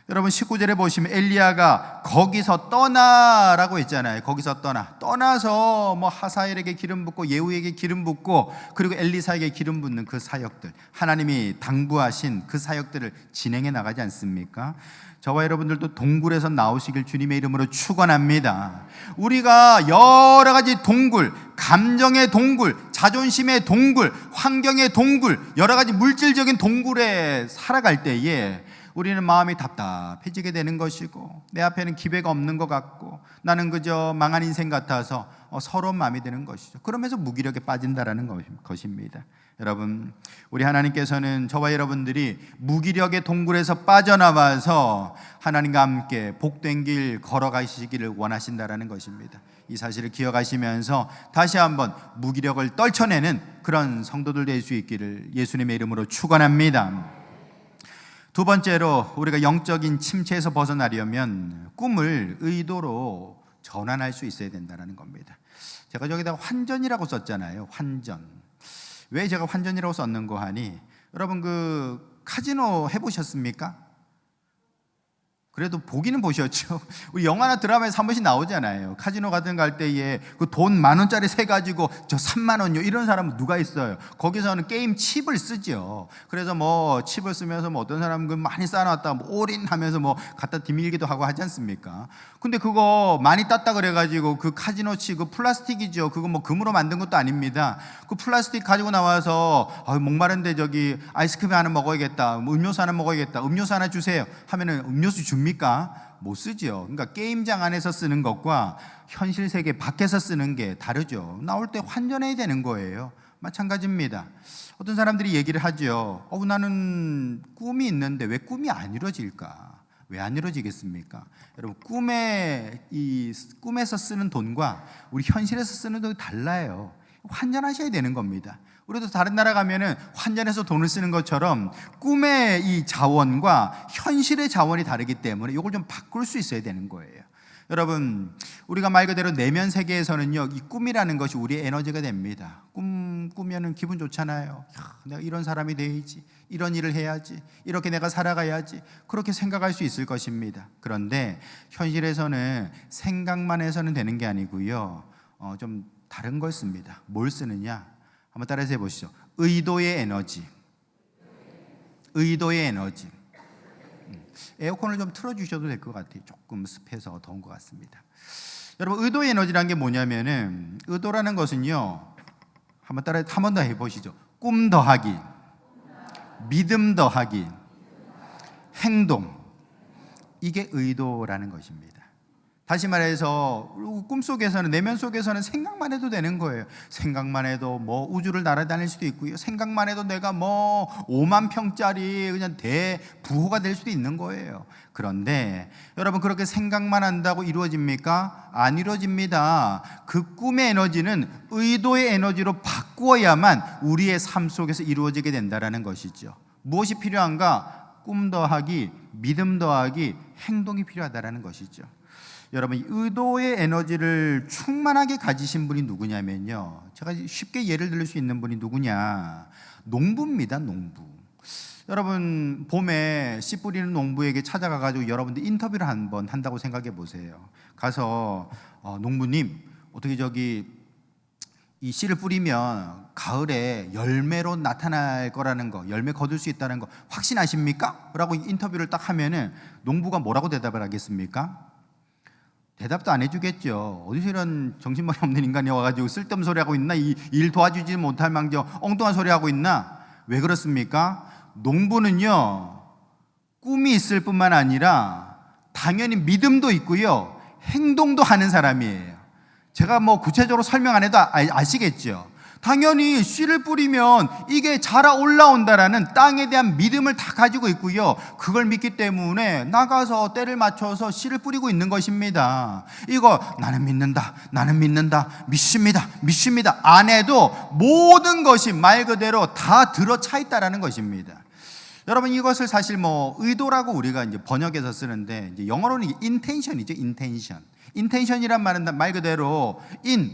여러분, 19절에 보시면 엘리야가 거기서 떠나라고 했잖아요. 거기서 떠나서 하사엘에게 기름 붓고 예후에게 기름 붓고 그리고 엘리사에게 기름 붓는 그 사역들, 하나님이 당부하신 그 사역들을 진행해 나가지 않습니까? 저와 여러분들도 동굴에서 나오시길 주님의 이름으로 축원합니다. 우리가 여러 가지 동굴, 감정의 동굴, 자존심의 동굴, 환경의 동굴, 여러 가지 물질적인 동굴에 살아갈 때에 우리는 마음이 답답해지게 되는 것이고, 내 앞에는 기회가 없는 것 같고, 나는 그저 망한 인생 같아서 서러운 마음이 드는 것이죠. 그러면서 무기력에 빠진다라는 것입니다. 여러분, 우리 하나님께서는 저와 여러분들이 무기력의 동굴에서 빠져나와서 하나님과 함께 복된 길 걸어가시기를 원하신다라는 것입니다. 이 사실을 기억하시면서 다시 한번 무기력을 떨쳐내는 그런 성도들 될 수 있기를 예수님의 이름으로 축원합니다. 두 번째로, 우리가 영적인 침체에서 벗어나려면 꿈을 의도로 전환할 수 있어야 된다는 겁니다. 제가 저기다가 환전이라고 썼잖아요. 환전. 왜 제가 환전이라고 썼는고 하니, 여러분, 그 카지노 해보셨습니까? 그래도 보기는 보셨죠. 우리 영화나 드라마에서 한 번씩 나오잖아요. 카지노 같은 거 갈 때에 그 돈 10,000원짜리 세 가지고 저 30,000원요 이런 사람은 누가 있어요? 거기서는 게임 칩을 쓰죠. 그래서 칩을 쓰면서 어떤 사람은 그 많이 쌓아놨다 올인하면서 갖다 뒤밀기도 하고 하지 않습니까? 근데 그거 많이 땄다 그래가지고 그 카지노 칩, 그 플라스틱이죠. 그거 금으로 만든 것도 아닙니다. 그 플라스틱 가지고 나와서 목마른데 저기 아이스크림 하나 먹어야겠다, 음료수 하나 먹어야겠다, 음료수 하나 주세요 하면은 음료수 줍니까? 못 쓰죠. 그러니까 게임장 안에서 쓰는 것과 현실 세계 밖에서 쓰는 게 다르죠. 나올 때 환전해야 되는 거예요. 마찬가지입니다. 어떤 사람들이 얘기를 하죠. 나는 꿈이 있는데 왜 꿈이 안 이루어질까? 왜 안 이루어지겠습니까? 여러분, 꿈에서 쓰는 돈과 우리 현실에서 쓰는 돈이 달라요. 환전하셔야 되는 겁니다. 우리도 다른 나라 가면은 환전해서 돈을 쓰는 것처럼 꿈의 이 자원과 현실의 자원이 다르기 때문에 이걸 좀 바꿀 수 있어야 되는 거예요. 여러분, 우리가 말 그대로 내면 세계에서는요, 이 꿈이라는 것이 우리의 에너지가 됩니다. 꾸면은 기분 좋잖아요. 내가 이런 사람이 돼야지, 이런 일을 해야지, 이렇게 내가 살아가야지, 그렇게 생각할 수 있을 것입니다. 그런데 현실에서는 생각만 해서는 되는 게 아니고요, 좀 다른 걸 씁니다. 뭘 쓰느냐? 한번 따라서 해보시죠. 의도의 에너지. 의도의 에너지. 에어컨을 좀 틀어주셔도 될 것 같아요. 조금 습해서 더운 것 같습니다. 여러분, 의도의 에너지라는 게 뭐냐면은, 의도라는 것은요, 한 번 더 해보시죠. 꿈 더하기, 믿음 더하기, 행동. 이게 의도라는 것입니다. 다시 말해서 꿈속에서는, 내면 속에서는 생각만 해도 되는 거예요. 생각만 해도 뭐 우주를 날아다닐 수도 있고요, 생각만 해도 내가 뭐 5만 평짜리 그냥 대부호가 될 수도 있는 거예요. 그런데 여러분, 그렇게 생각만 한다고 이루어집니까? 안 이루어집니다. 그 꿈의 에너지는 의도의 에너지로 바꾸어야만 우리의 삶 속에서 이루어지게 된다는 것이죠. 무엇이 필요한가? 꿈 더하기, 믿음 더하기, 행동이 필요하다는 것이죠. 여러분, 의도의 에너지를 충만하게 가지신 분이 누구냐면요, 제가 쉽게 예를 들 수 있는 분이 누구냐, 농부입니다. 농부. 여러분, 봄에 씨 뿌리는 농부에게 찾아가가지고 여러분들 인터뷰를 한번 한다고 생각해 보세요. 가서 농부님, 어떻게 이 씨를 뿌리면 가을에 열매로 나타날 거라는 거, 열매 거둘 수 있다는 거 확신하십니까? 라고 인터뷰를 딱 하면은 농부가 뭐라고 대답을 하겠습니까? 대답도 안 해주겠죠. 어디서 이런 정신머리 없는 인간이 와가지고 쓸데없는 소리 하고 있나? 이 일 도와주지 못할 망정 엉뚱한 소리 하고 있나? 왜 그렇습니까? 농부는요, 꿈이 있을 뿐만 아니라 당연히 믿음도 있고요, 행동도 하는 사람이에요. 제가 뭐 구체적으로 설명 안 해도 아시겠죠. 당연히 씨를 뿌리면 이게 자라 올라온다라는 땅에 대한 믿음을 다 가지고 있고요, 그걸 믿기 때문에 나가서 때를 맞춰서 씨를 뿌리고 있는 것입니다. 이거 나는 믿는다, 나는 믿는다, 믿습니다 안 해도 모든 것이 말 그대로 다 들어차 있다라는 것입니다. 여러분, 이것을 사실 뭐 의도라고 우리가 이제 번역해서 쓰는데, 이제 영어로는 intention이죠. intention이란 말은 말 그대로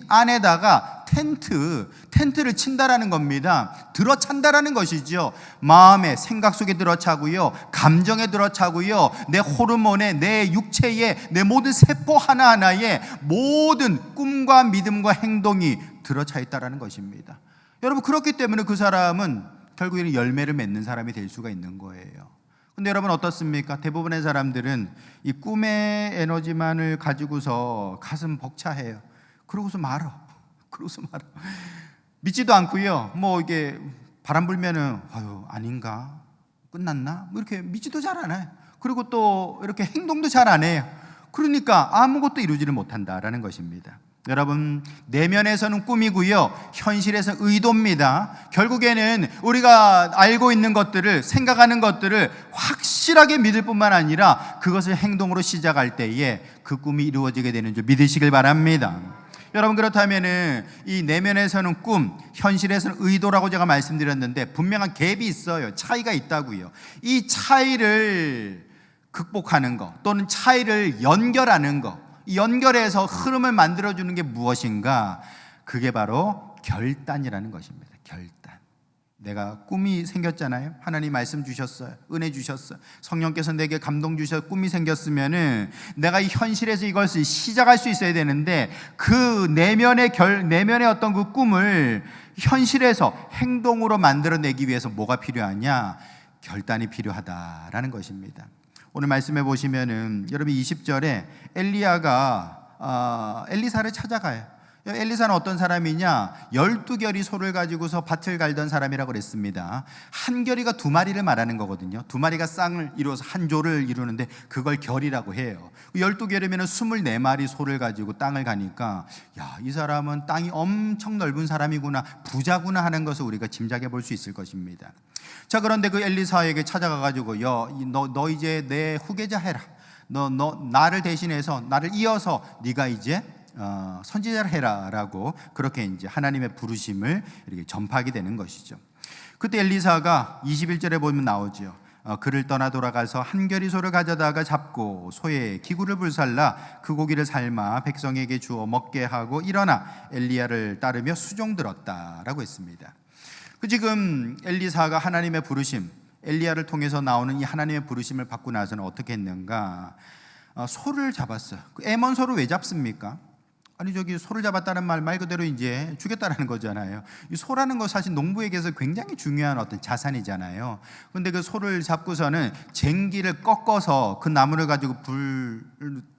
안에다가 텐트를 친다라는 겁니다. 들어찬다라는 것이죠. 마음에, 생각 속에 들어차고요, 감정에 들어차고요, 내 호르몬에, 내 육체에, 내 모든 세포 하나하나에 모든 꿈과 믿음과 행동이 들어차 있다라는 것입니다. 여러분, 그렇기 때문에 그 사람은 결국에는 열매를 맺는 사람이 될 수가 있는 거예요. 근데 여러분, 어떻습니까? 대부분의 사람들은 이 꿈의 에너지만을 가지고서 가슴 벅차해요. 그러고서 말어. 믿지도 않고요, 뭐 이게 바람 불면은 아닌가? 끝났나? 뭐 이렇게 믿지도 잘 안 해요. 그리고 또 이렇게 행동도 잘 안 해요. 그러니까 아무것도 이루지를 못한다라는 것입니다. 여러분, 내면에서는 꿈이고요, 현실에서는 의도입니다. 결국에는 우리가 알고 있는 것들을, 생각하는 것들을 확실하게 믿을 뿐만 아니라 그것을 행동으로 시작할 때에 그 꿈이 이루어지게 되는 줄 믿으시길 바랍니다. 여러분, 그렇다면은 이 내면에서는 꿈, 현실에서는 의도라고 제가 말씀드렸는데 분명한 갭이 있어요. 차이가 있다고요. 이 차이를 극복하는 것, 또는 차이를 연결하는 것, 연결해서 흐름을 만들어주는 게 무엇인가? 그게 바로 결단이라는 것입니다. 결단. 내가 꿈이 생겼잖아요. 하나님 말씀 주셨어요. 은혜 주셨어요. 성령께서 내게 감동 주셔서 꿈이 생겼으면은 내가 이 현실에서 이것을 시작할 수 있어야 되는데, 그 내면의 어떤 그 꿈을 현실에서 행동으로 만들어내기 위해서 뭐가 필요하냐? 결단이 필요하다라는 것입니다. 오늘 말씀해 보시면은 여러분 20절에 엘리야가 엘리사를 찾아가요. 엘리사는 어떤 사람이냐? 12결이 소를 가지고서 밭을 갈던 사람이라고 그랬습니다. 한 결이가 두 마리를 말하는 거거든요. 두 마리가 쌍을 이루어서 한 조를 이루는데 그걸 결이라고 해요. 12결이면 24마리 소를 가지고 땅을 가니까 야, 이 사람은 땅이 엄청 넓은 사람이구나, 부자구나 하는 것을 우리가 짐작해 볼 수 있을 것입니다. 자, 그런데 그 엘리사에게 찾아가 가지고 너 이제 내 후계자 해라. 너 나를 대신해서, 나를 이어서 네가 이제 선지자를 해라라고 그렇게 이제 하나님의 부르심을 이렇게 전파하게 되는 것이죠. 그때 엘리사가 21절에 보면 나오죠. 그를 떠나 돌아가서 한 결이 소를 가져다가 잡고 소에 기구를 불살라 그 고기를 삶아 백성에게 주어 먹게 하고 일어나 엘리야를 따르며 수종들었다라고 했습니다. 지금 엘리사가 하나님의 부르심, 엘리야를 통해서 나오는 이 하나님의 부르심을 받고 나서는 어떻게 했는가? 소를 잡았어요. 애먼 소를 왜 잡습니까? 아니, 소를 잡았다는 말 그대로 이제 죽였다라는 거잖아요. 이 소라는 거 사실 농부에게서 굉장히 중요한 어떤 자산이잖아요. 근데 그 소를 잡고서는 쟁기를 꺾어서 그 나무를 가지고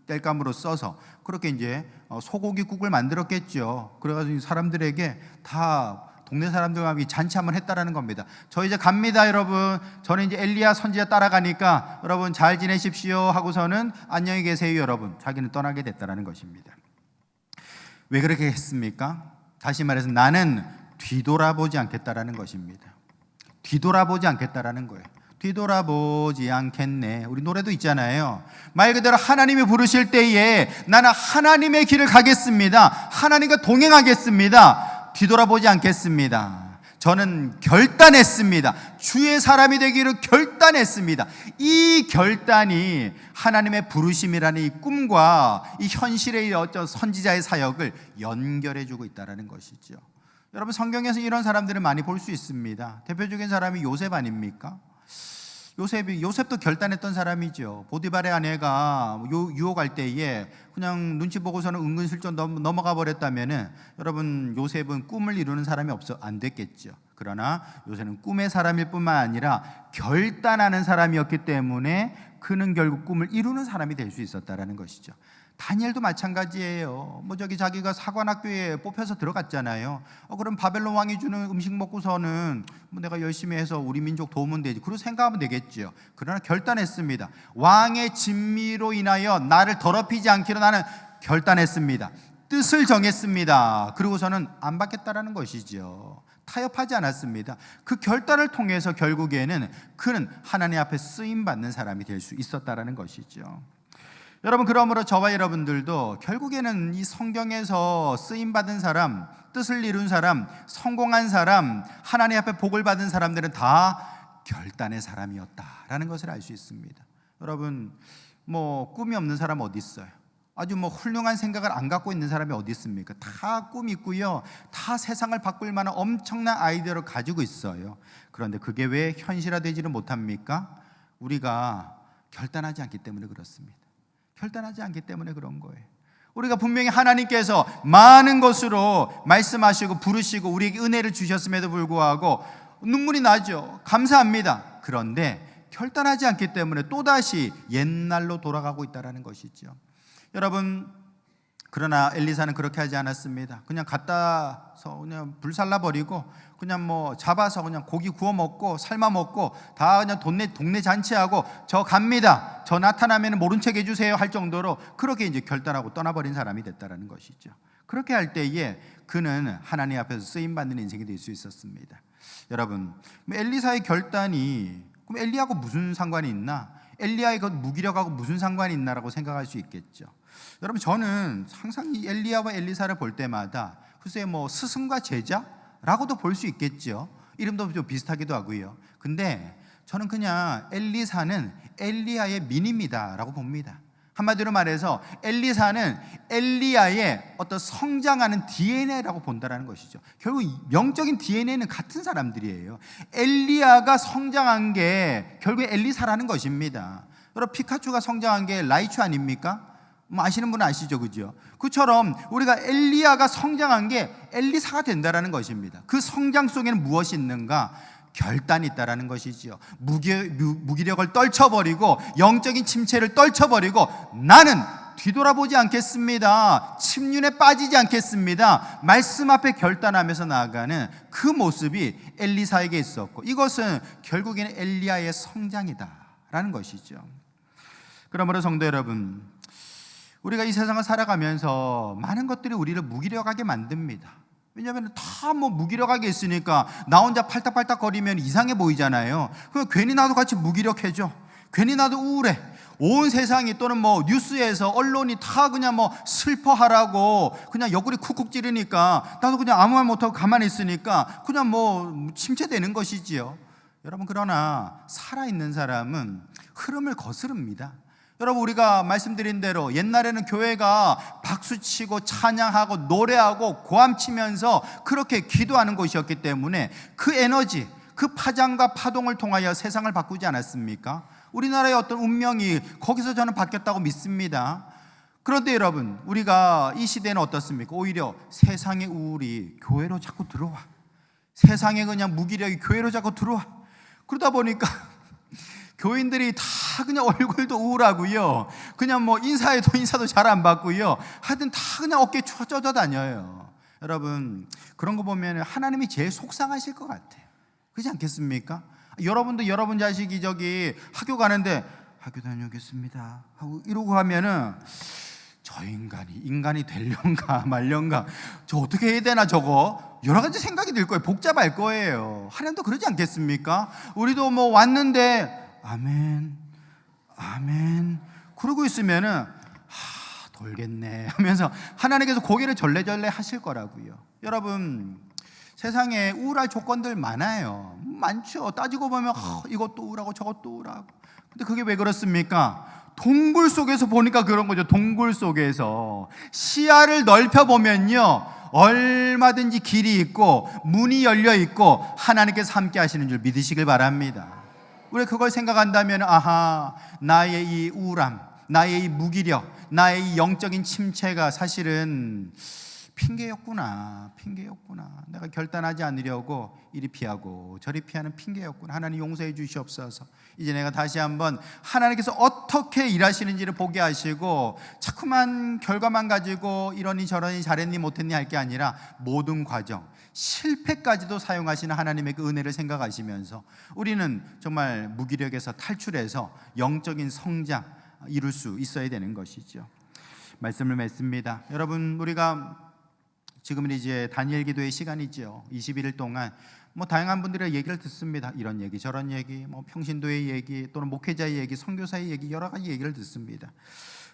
뗄감으로 써서 그렇게 이제 소고기국을 만들었겠죠. 그래가지고 사람들에게 다 동네 사람들과 잔치 한번 했다라는 겁니다. 저 이제 갑니다, 여러분. 저는 이제 엘리야 선지자 따라가니까 여러분 잘 지내십시오 하고서는 안녕히 계세요, 여러분. 자기는 떠나게 됐다라는 것입니다. 왜 그렇게 했습니까? 다시 말해서 나는 뒤돌아보지 않겠다라는 것입니다. 뒤돌아보지 않겠다라는 거예요. 뒤돌아보지 않겠네. 우리 노래도 있잖아요. 말 그대로 하나님이 부르실 때에 나는 하나님의 길을 가겠습니다. 하나님과 동행하겠습니다. 뒤돌아보지 않겠습니다. 저는 결단했습니다. 주의 사람이 되기를 결단했습니다. 이 결단이 하나님의 부르심이라는 이 꿈과 이 현실의 어떤 선지자의 사역을 연결해주고 있다는 것이죠. 여러분, 성경에서 이런 사람들을 많이 볼 수 있습니다. 대표적인 사람이 요셉 아닙니까? 요셉도 결단했던 사람이죠. 보디발의 아내가 유혹할 때에 그냥 눈치 보고서는 은근슬쩍 넘어가 버렸다면은 여러분, 요셉은 꿈을 이루는 사람이 안 됐겠죠. 그러나 요셉은 꿈의 사람일 뿐만 아니라 결단하는 사람이었기 때문에 그는 결국 꿈을 이루는 사람이 될 수 있었다라는 것이죠. 다니엘도 마찬가지예요. 자기가 사관학교에 뽑혀서 들어갔잖아요. 그럼 바벨론 왕이 주는 음식 먹고서는 내가 열심히 해서 우리 민족 도우면 되지, 그런 생각하면 되겠죠. 그러나 결단했습니다. 왕의 진미로 인하여 나를 더럽히지 않기로 나는 결단했습니다. 뜻을 정했습니다. 그리고서는 안 받겠다라는 것이죠. 타협하지 않았습니다. 그 결단을 통해서 결국에는 그는 하나님 앞에 쓰임받는 사람이 될 수 있었다라는 것이죠. 여러분, 그러므로 저와 여러분들도 결국에는 이 성경에서 쓰임받은 사람, 뜻을 이룬 사람, 성공한 사람, 하나님 앞에 복을 받은 사람들은 다 결단의 사람이었다라는 것을 알 수 있습니다. 여러분, 꿈이 없는 사람 어디 있어요? 아주 훌륭한 생각을 안 갖고 있는 사람이 어디 있습니까? 다 꿈이 있고요, 다 세상을 바꿀 만한 엄청난 아이디어를 가지고 있어요. 그런데 그게 왜 현실화되지는 못합니까? 우리가 결단하지 않기 때문에 그렇습니다. 결단하지 않기 때문에 그런 거예요. 우리가 분명히 하나님께서 많은 것으로 말씀하시고 부르시고 우리에게 은혜를 주셨음에도 불구하고 눈물이 나죠. 감사합니다. 그런데 결단하지 않기 때문에 또다시 옛날로 돌아가고 있다는 것이죠. 여러분, 그러나 엘리사는 그렇게 하지 않았습니다. 그냥 갖다서 그냥 불살라 버리고 그냥 잡아서 그냥 고기 구워 먹고 삶아 먹고 다 그냥 동네 잔치하고 저 갑니다. 저 나타나면 모른 척 해주세요 할 정도로 그렇게 이제 결단하고 떠나버린 사람이 됐다라는 것이죠. 그렇게 할 때에 그는 하나님 앞에서 쓰임 받는 인생이 될 수 있었습니다. 여러분, 엘리사의 결단이 그럼 엘리야하고 무슨 상관이 있나? 엘리야의 그 무기력하고 무슨 상관이 있나라고 생각할 수 있겠죠. 여러분, 저는 항상 이 엘리야와 엘리사를 볼 때마다 글쎄 스승과 제자라고도 볼 수 있겠죠. 이름도 좀 비슷하기도 하고요. 근데 저는 그냥 엘리사는 엘리야의 민입니다라고 봅니다. 한마디로 말해서 엘리사는 엘리야의 어떤 성장하는 DNA라고 본다라는 것이죠. 결국 영적인 DNA는 같은 사람들이에요. 엘리야가 성장한 게 결국 엘리사라는 것입니다. 여러분, 피카츄가 성장한 게 라이츄 아닙니까? 아시는 분은 아시죠, 그죠? 그처럼 우리가 엘리야가 성장한 게 엘리사가 된다라는 것입니다. 그 성장 속에는 무엇이 있는가? 결단이 있다라는 것이지요. 무기력을 떨쳐버리고 영적인 침체를 떨쳐버리고 나는 뒤돌아보지 않겠습니다. 침륜에 빠지지 않겠습니다. 말씀 앞에 결단하면서 나아가는 그 모습이 엘리사에게 있었고, 이것은 결국에는 엘리야의 성장이다라는 것이죠. 그러므로 성도 여러분, 우리가 이 세상을 살아가면서 많은 것들이 우리를 무기력하게 만듭니다. 왜냐하면 다 뭐 무기력하게 있으니까 나 혼자 팔딱팔딱 거리면 이상해 보이잖아요. 그럼 괜히 나도 같이 무기력해져. 괜히 나도 우울해. 온 세상이 또는 뭐 뉴스에서 언론이 다 그냥 뭐 슬퍼하라고 그냥 옆구리 쿡쿡 찌르니까 나도 그냥 아무 말 못하고 가만히 있으니까 그냥 뭐 침체되는 것이지요. 여러분, 그러나 살아있는 사람은 흐름을 거스릅니다. 여러분, 우리가 말씀드린 대로 옛날에는 교회가 박수치고 찬양하고 노래하고 고함치면서 그렇게 기도하는 곳이었기 때문에 그 에너지, 그 파장과 파동을 통하여 세상을 바꾸지 않았습니까? 우리나라의 어떤 운명이 거기서 저는 바뀌었다고 믿습니다. 그런데 여러분, 우리가 이 시대는 어떻습니까? 오히려 세상의 우울이 교회로 자꾸 들어와. 세상의 그냥 무기력이 교회로 자꾸 들어와. 그러다 보니까 교인들이 다 그냥 얼굴도 우울하고요. 그냥 뭐 인사도 잘 안 받고요. 하여튼 다 그냥 어깨에 쪄져 다녀요. 여러분, 그런 거 보면 하나님이 제일 속상하실 것 같아요. 그렇지 않겠습니까? 여러분도 여러분 자식이 저기 학교 가는데 학교 다녀오겠습니다 하고 이러고 하면은 저 인간이 되려는가 말려는가, 저 어떻게 해야 되나, 저거 여러 가지 생각이 들 거예요. 복잡할 거예요. 하나님도 그러지 않겠습니까? 우리도 뭐 왔는데 아멘 그러고 있으면은 돌겠네 하면서 하나님께서 고개를 절레절레 하실 거라고요. 여러분, 세상에 우울할 조건들 많아요. 많죠. 따지고 보면 이것도 우울하고 저것도 우울하고. 근데 그게 왜 그렇습니까? 동굴 속에서 보니까 그런 거죠. 동굴 속에서 시야를 넓혀보면요, 얼마든지 길이 있고 문이 열려 있고 하나님께서 함께 하시는 줄 믿으시길 바랍니다. 우리가 그걸 생각한다면 나의 이 우울함, 나의 이 무기력, 나의 이 영적인 침체가 사실은 핑계였구나. 내가 결단하지 않으려고 이리 피하고 저리 피하는 핑계였구나. 하나님 용서해 주시옵소서. 이제 내가 다시 한번 하나님께서 어떻게 일하시는지를 보게 하시고, 자꾸만 결과만 가지고 이러니 저러니 잘했니 못했니 할 게 아니라 모든 과정, 실패까지도 사용하시는 하나님의 그 은혜를 생각하시면서 우리는 정말 무기력에서 탈출해서 영적인 성장 이룰 수 있어야 되는 것이죠. 말씀을 맺습니다. 여러분, 우리가 지금은 이제 다니엘 기도의 시간이죠. 21일 동안 뭐 다양한 분들의 얘기를 듣습니다. 이런 얘기 저런 얘기, 뭐 평신도의 얘기, 또는 목회자의 얘기, 선교사의 얘기, 여러 가지 얘기를 듣습니다.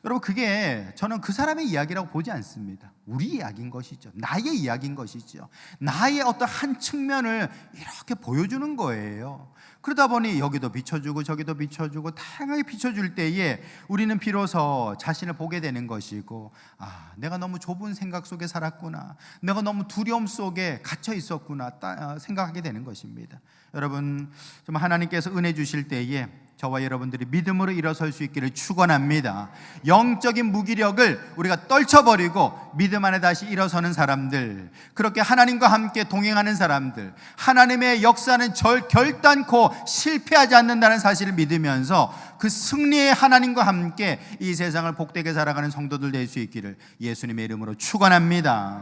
여러분, 그게 저는 그 사람의 이야기라고 보지 않습니다. 우리 이야기인 것이죠. 나의 이야기인 것이죠. 나의 어떤 한 측면을 이렇게 보여주는 거예요. 그러다 보니 여기도 비춰주고 저기도 비춰주고 다양하게 비춰줄 때에 우리는 비로소 자신을 보게 되는 것이고, 내가 너무 좁은 생각 속에 살았구나, 내가 너무 두려움 속에 갇혀 있었구나 생각하게 되는 것입니다. 여러분, 정말 하나님께서 은혜 주실 때에 저와 여러분들이 믿음으로 일어설 수 있기를 축원합니다. 영적인 무기력을 우리가 떨쳐버리고 믿음 안에 다시 일어서는 사람들, 그렇게 하나님과 함께 동행하는 사람들, 하나님의 역사는 결단코 실패하지 않는다는 사실을 믿으면서 그 승리의 하나님과 함께 이 세상을 복되게 살아가는 성도들 될 수 있기를 예수님의 이름으로 축원합니다.